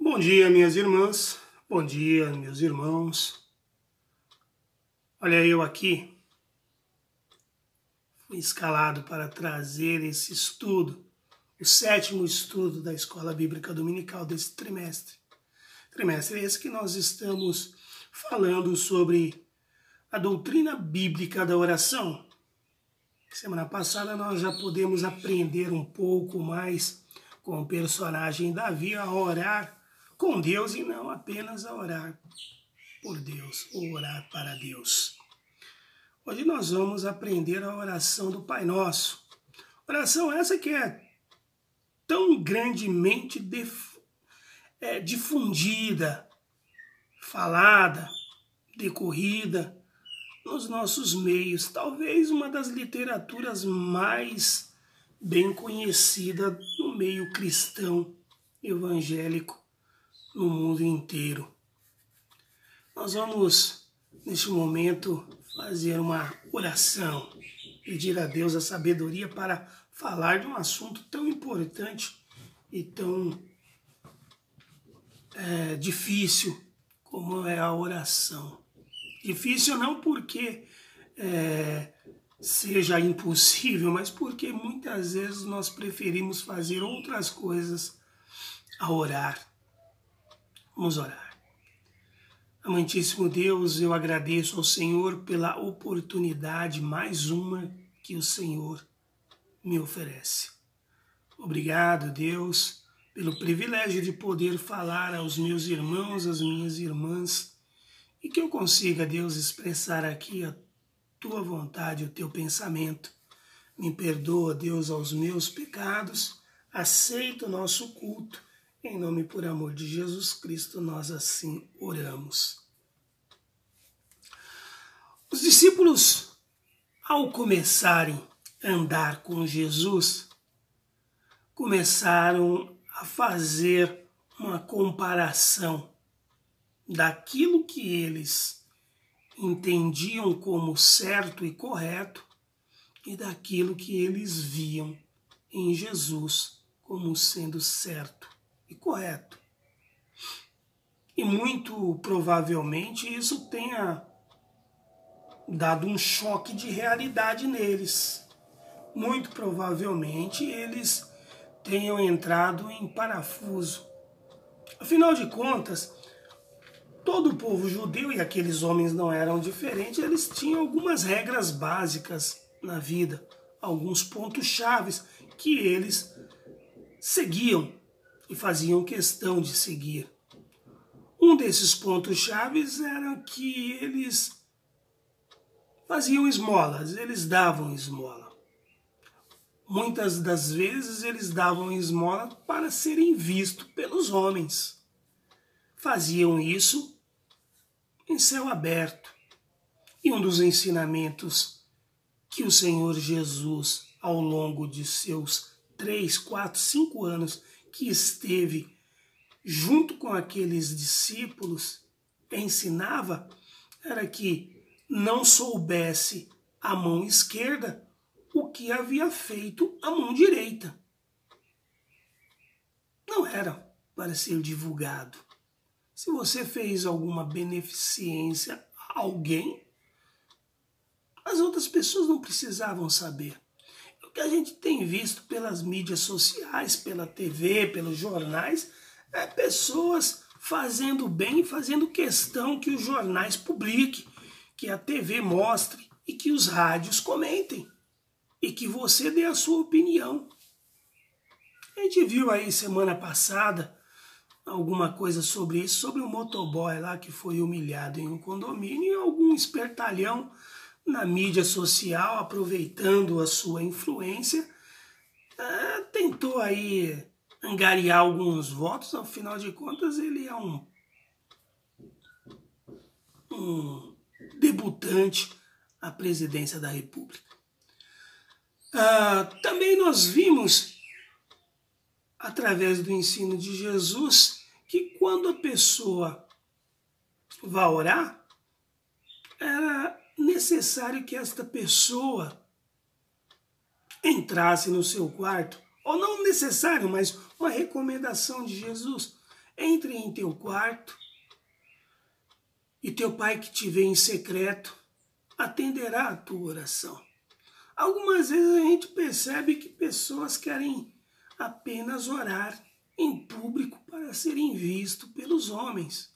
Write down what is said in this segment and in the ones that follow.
Bom dia, minhas irmãs. Bom dia, meus irmãos. Olha, eu aqui fui escalado para trazer esse estudo, o 7º estudo da Escola Bíblica Dominical desse trimestre. Trimestre esse que nós estamos falando sobre a doutrina bíblica da oração. Semana passada nós já podemos aprender um pouco mais com o personagem Davi a orar com Deus e não apenas a orar por Deus ou orar para Deus. Hoje nós vamos aprender a oração do Pai Nosso. Oração essa que é tão grandemente difundida, falada, decorrida nos nossos meios. Talvez uma das literaturas mais bem conhecida no meio cristão evangélico no mundo inteiro. Nós vamos, neste momento, fazer uma oração, pedir a Deus a sabedoria para falar de um assunto tão importante e tão difícil como é a oração. Difícil não porque seja impossível, mas porque muitas vezes nós preferimos fazer outras coisas a orar. Vamos orar. Amantíssimo Deus, eu agradeço ao Senhor pela oportunidade, mais uma que o Senhor me oferece. Obrigado, Deus, pelo privilégio de poder falar aos meus irmãos, às minhas irmãs, e que eu consiga, Deus, expressar aqui a Tua vontade, o Teu pensamento. Me perdoa, Deus, aos meus pecados, aceita o nosso culto. Em nome e por amor de Jesus Cristo, nós assim oramos. Os discípulos, ao começarem a andar com Jesus, começaram a fazer uma comparação daquilo que eles entendiam como certo e correto e daquilo que eles viam em Jesus como sendo certo e correto. E muito provavelmente isso tenha dado um choque de realidade neles. Muito provavelmente eles tenham entrado em parafuso. Afinal de contas, todo o povo judeu, e aqueles homens não eram diferentes, eles tinham algumas regras básicas na vida, alguns pontos chaves que eles seguiam e faziam questão de seguir. Um desses pontos chaves era que eles faziam esmolas, eles davam esmola. Muitas das vezes eles davam esmola para serem vistos pelos homens. Faziam isso em céu aberto. E um dos ensinamentos que o Senhor Jesus, ao longo de seus 3, 4, 5 anos que esteve junto com aqueles discípulos, ensinava, era que não soubesse a mão esquerda o que havia feito a mão direita. Não era para ser divulgado. Se você fez alguma beneficência a alguém, as outras pessoas não precisavam saber. O que a gente tem visto pelas mídias sociais, pela TV, pelos jornais, é pessoas fazendo bem, fazendo questão que os jornais publiquem, que a TV mostre e que os rádios comentem e que você dê a sua opinião. A gente viu aí semana passada alguma coisa sobre isso, sobre um motoboy lá que foi humilhado em um condomínio e algum espertalhão na mídia social, aproveitando a sua influência, tentou aí angariar alguns votos. Ao final de contas, ele é um debutante à presidência da República. Também nós vimos, através do ensino de Jesus, que quando a pessoa vai orar, era necessário que esta pessoa entrasse no seu quarto, ou não necessário, mas uma recomendação de Jesus, entre em teu quarto e teu pai que te vê em secreto atenderá a tua oração. Algumas vezes a gente percebe que pessoas querem apenas orar em público para serem vistos pelos homens.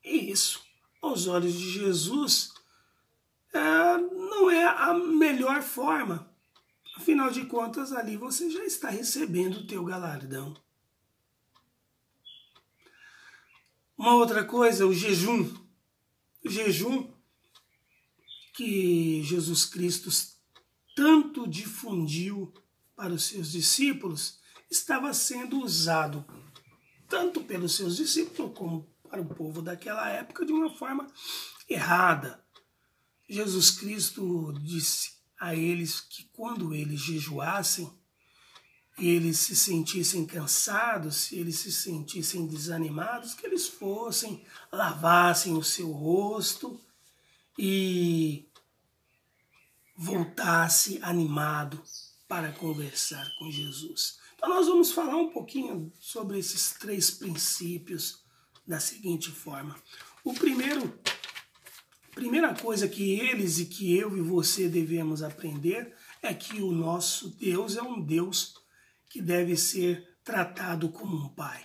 E isso, aos olhos de Jesus, não é a melhor forma. Afinal de contas, ali você já está recebendo o teu galardão. Uma outra coisa, o jejum. O jejum que Jesus Cristo tanto difundiu para os seus discípulos estava sendo usado tanto pelos seus discípulos como para o povo daquela época de uma forma errada. Jesus Cristo disse a eles que quando eles jejuassem, eles se sentissem cansados, se eles se sentissem desanimados, que eles fossem, lavassem o seu rosto e voltasse animado para conversar com Jesus. Então nós vamos falar um pouquinho sobre esses 3 princípios da seguinte forma. Primeira coisa que eles e que eu e você devemos aprender é que o nosso Deus é um Deus que deve ser tratado como um pai.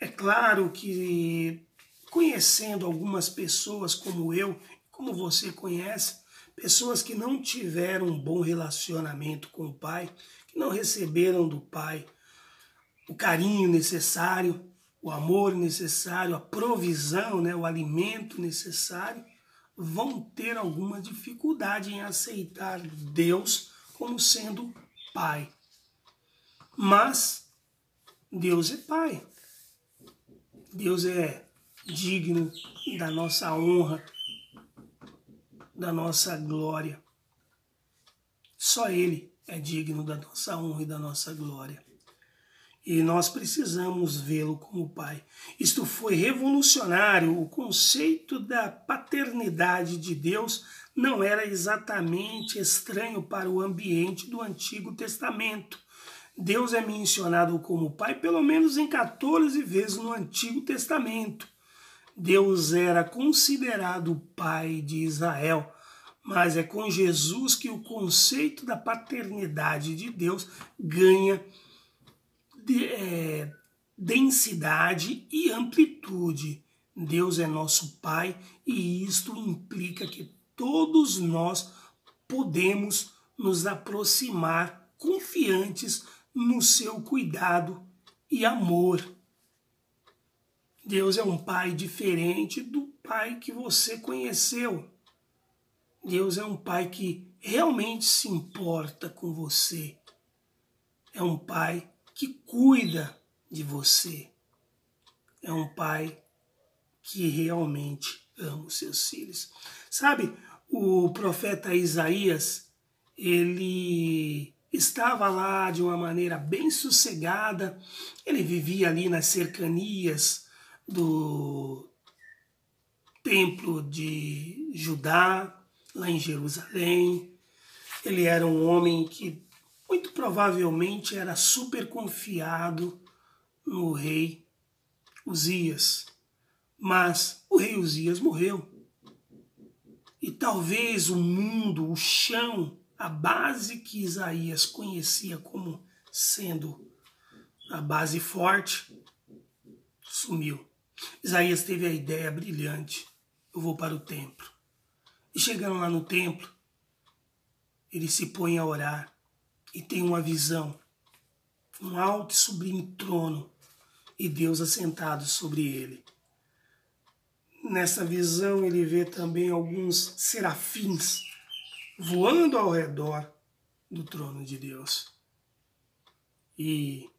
É claro que, conhecendo algumas pessoas como eu, como você conhece, pessoas que não tiveram um bom relacionamento com o pai, que não receberam do pai o carinho necessário, o amor necessário, a provisão, o alimento necessário, vão ter alguma dificuldade em aceitar Deus como sendo pai. Mas Deus é pai. Deus é digno da nossa honra, da nossa glória. Só Ele é digno da nossa honra e da nossa glória. E nós precisamos vê-lo como Pai. Isto foi revolucionário. O conceito da paternidade de Deus não era exatamente estranho para o ambiente do Antigo Testamento. Deus é mencionado como Pai pelo menos em 14 vezes no Antigo Testamento. Deus era considerado o Pai de Israel, mas é com Jesus que o conceito da paternidade de Deus ganha densidade e amplitude. Deus é nosso Pai e isto implica que todos nós podemos nos aproximar confiantes no seu cuidado e amor. Deus é um Pai diferente do Pai que você conheceu. Deus é um Pai que realmente se importa com você. É um Pai que cuida de você. É um Pai que realmente ama os seus filhos. Sabe, o profeta Isaías, ele estava lá de uma maneira bem sossegada, ele vivia ali nas cercanias do templo de Judá, lá em Jerusalém. Ele era um homem que muito provavelmente era super confiado no rei Uzias. Mas o rei Uzias morreu. E talvez o mundo, o chão, a base que Isaías conhecia como sendo a base forte, sumiu. Isaías teve a ideia brilhante: eu vou para o templo. E chegando lá no templo, ele se põe a orar e tem uma visão, um alto e sublime trono e Deus assentado sobre ele. Nessa visão ele vê também alguns serafins voando ao redor do trono de Deus. E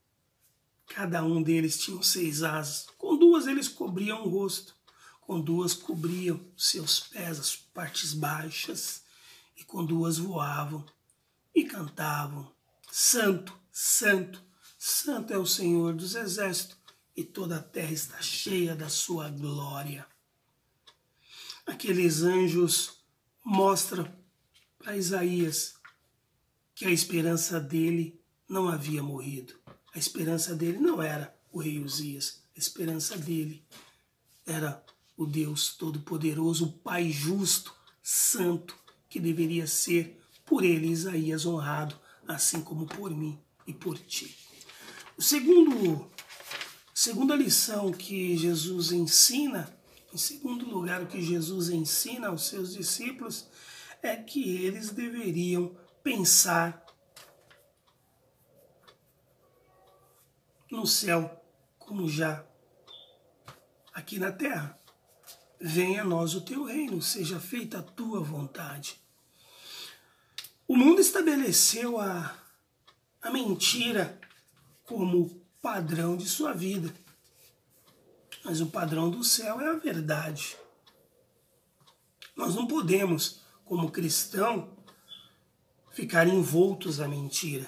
cada um deles tinha 6 asas. Com 2 eles cobriam o rosto, com 2 cobriam seus pés, as partes baixas, e com 2 voavam e cantavam: Santo, Santo, Santo é o Senhor dos Exércitos, e toda a terra está cheia da sua glória. Aqueles anjos mostram para Isaías que a esperança dele não havia morrido. A esperança dele não era o rei Uzias, A esperança dele era o Deus Todo-Poderoso, o Pai justo, santo, que deveria ser por ele, Isaías, honrado, assim como por mim e por ti. Segunda lição que Jesus ensina, em segundo lugar, o que Jesus ensina aos seus discípulos é que eles deveriam pensar no céu como já aqui na terra. Venha a nós o teu reino, seja feita a tua vontade. O mundo estabeleceu a mentira como padrão de sua vida. Mas o padrão do céu é a verdade. Nós não podemos, como cristão, ficar envoltos à mentira.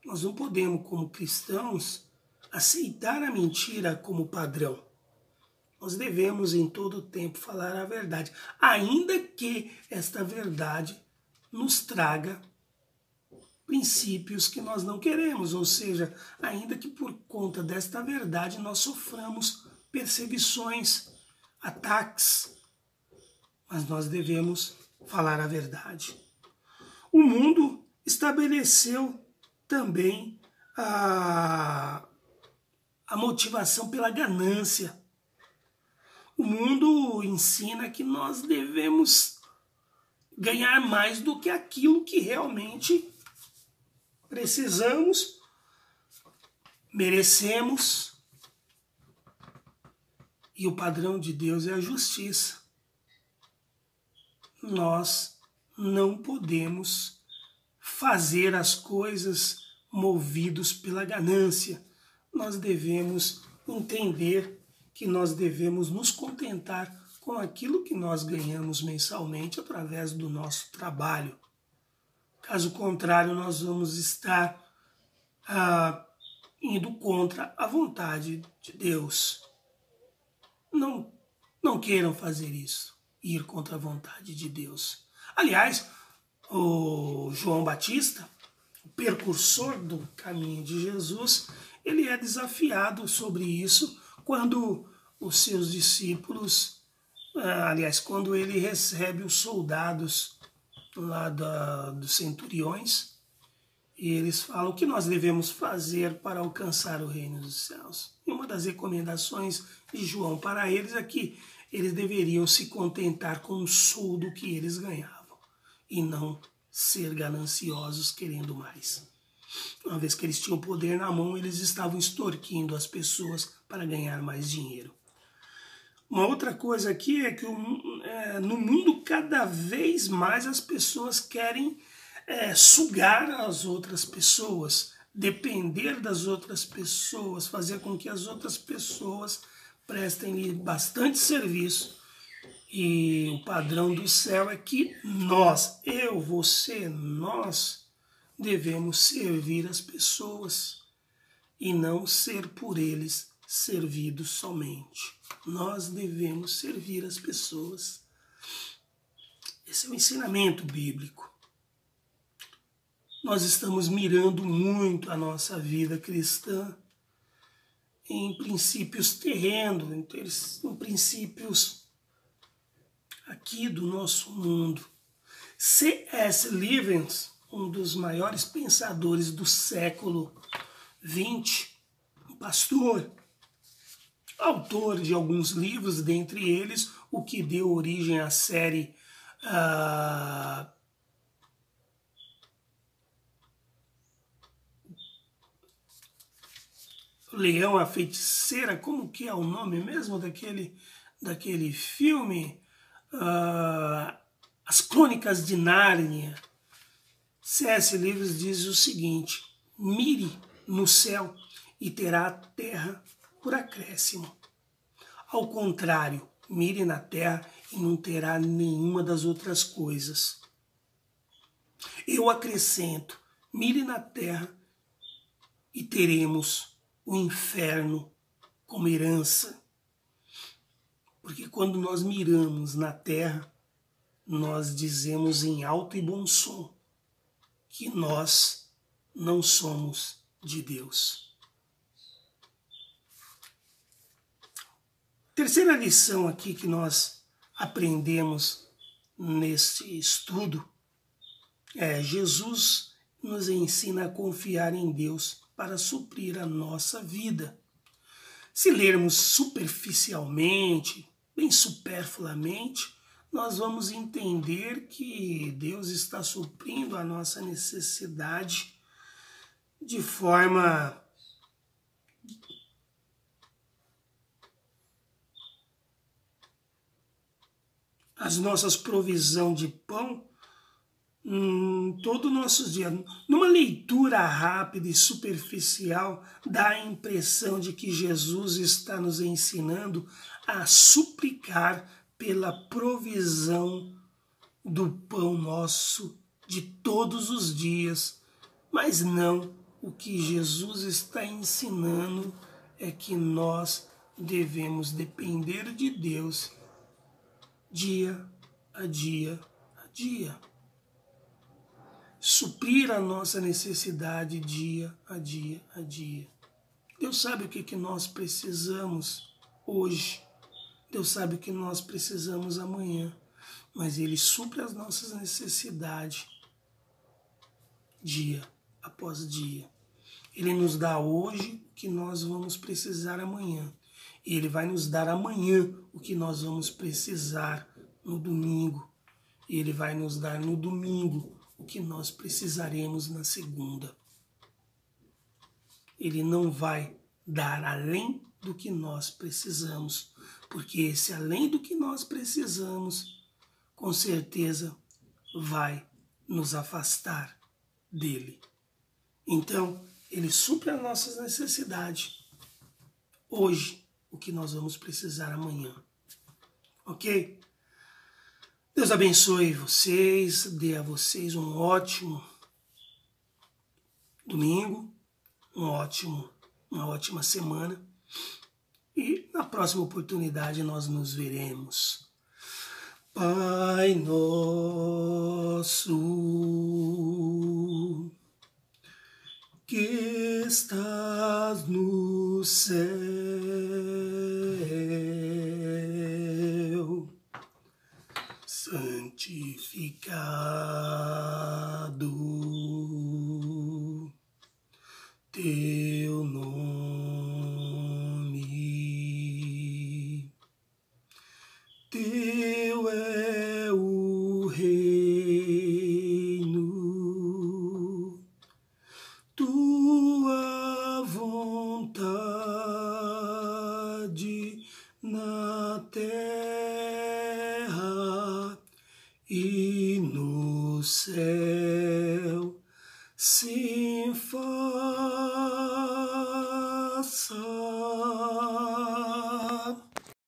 Nós não podemos, como cristãos, aceitar a mentira como padrão. Nós devemos, em todo o tempo, falar a verdade, ainda que esta verdade nos traga princípios que nós não queremos, ou seja, ainda que por conta desta verdade nós soframos perseguições, ataques, mas nós devemos falar a verdade. O mundo estabeleceu também a motivação pela ganância. O mundo ensina que nós devemos ganhar mais do que aquilo que realmente precisamos, merecemos. E o padrão de Deus é a justiça. Nós não podemos fazer as coisas movidos pela ganância. Nós devemos entender que nós devemos nos contentar com aquilo que nós ganhamos mensalmente através do nosso trabalho. Caso contrário, nós vamos estar indo contra a vontade de Deus. Não queiram fazer isso, ir contra a vontade de Deus. Aliás, o João Batista, o precursor do caminho de Jesus, ele é desafiado sobre isso quando os seus discípulos, quando ele recebe os soldados lá dos centuriões, e eles falam o que nós devemos fazer para alcançar o reino dos céus. E uma das recomendações de João para eles é que eles deveriam se contentar com o soldo que eles ganhavam e não ser gananciosos querendo mais. Uma vez que eles tinham poder na mão, eles estavam extorquindo as pessoas para ganhar mais dinheiro. Uma outra coisa aqui é que no mundo cada vez mais as pessoas querem sugar as outras pessoas, depender das outras pessoas, fazer com que as outras pessoas prestem-lhe bastante serviço. E o padrão do céu é que nós, eu, você, nós devemos servir as pessoas e não ser por eles servidos somente. Nós devemos servir as pessoas. Esse é o ensinamento bíblico. Nós estamos mirando muito a nossa vida cristã em princípios terrenos, em princípios aqui do nosso mundo. C.S. Lewis, um dos maiores pensadores do século XX, um pastor, autor de alguns livros, dentre eles o que deu origem à série Leão, a Feiticeira, como que é o nome mesmo daquele filme? As Crônicas de Nárnia. C.S. Lewis diz o seguinte: mire no céu e terá a terra por acréscimo. Ao contrário, mire na terra e não terá nenhuma das outras coisas. Eu acrescento, mire na terra e teremos o inferno como herança. Porque quando nós miramos na terra, nós dizemos em alto e bom som que nós não somos de Deus. Terceira lição aqui que nós aprendemos neste estudo é: Jesus nos ensina a confiar em Deus para suprir a nossa vida. Se lermos superficialmente, bem superfluamente, nós vamos entender que Deus está suprindo a nossa necessidade de forma as nossas provisão de pão todo o nosso dia. Numa leitura rápida e superficial, dá a impressão de que Jesus está nos ensinando a suplicar pela provisão do pão nosso de todos os dias. Mas não, o que Jesus está ensinando é que nós devemos depender de Deus dia a dia a dia. Suprir a nossa necessidade dia a dia a dia. Deus sabe o que nós precisamos hoje. Deus sabe o que nós precisamos amanhã. Mas Ele supre as nossas necessidades dia após dia. Ele nos dá hoje o que nós vamos precisar amanhã. E Ele vai nos dar amanhã o que nós vamos precisar no domingo. E Ele vai nos dar no domingo o que nós precisaremos na segunda. Ele não vai dar além do que nós precisamos, porque esse além do que nós precisamos, com certeza vai nos afastar dele. Então, Ele supre as nossas necessidades hoje, o que nós vamos precisar amanhã. Ok? Deus abençoe vocês, dê a vocês um ótimo domingo, uma ótima semana. E na próxima oportunidade nós nos veremos. Pai nosso, que estás no céu, santificado teu nome, teu é o reino, tua vontade na terra e no céu se faz.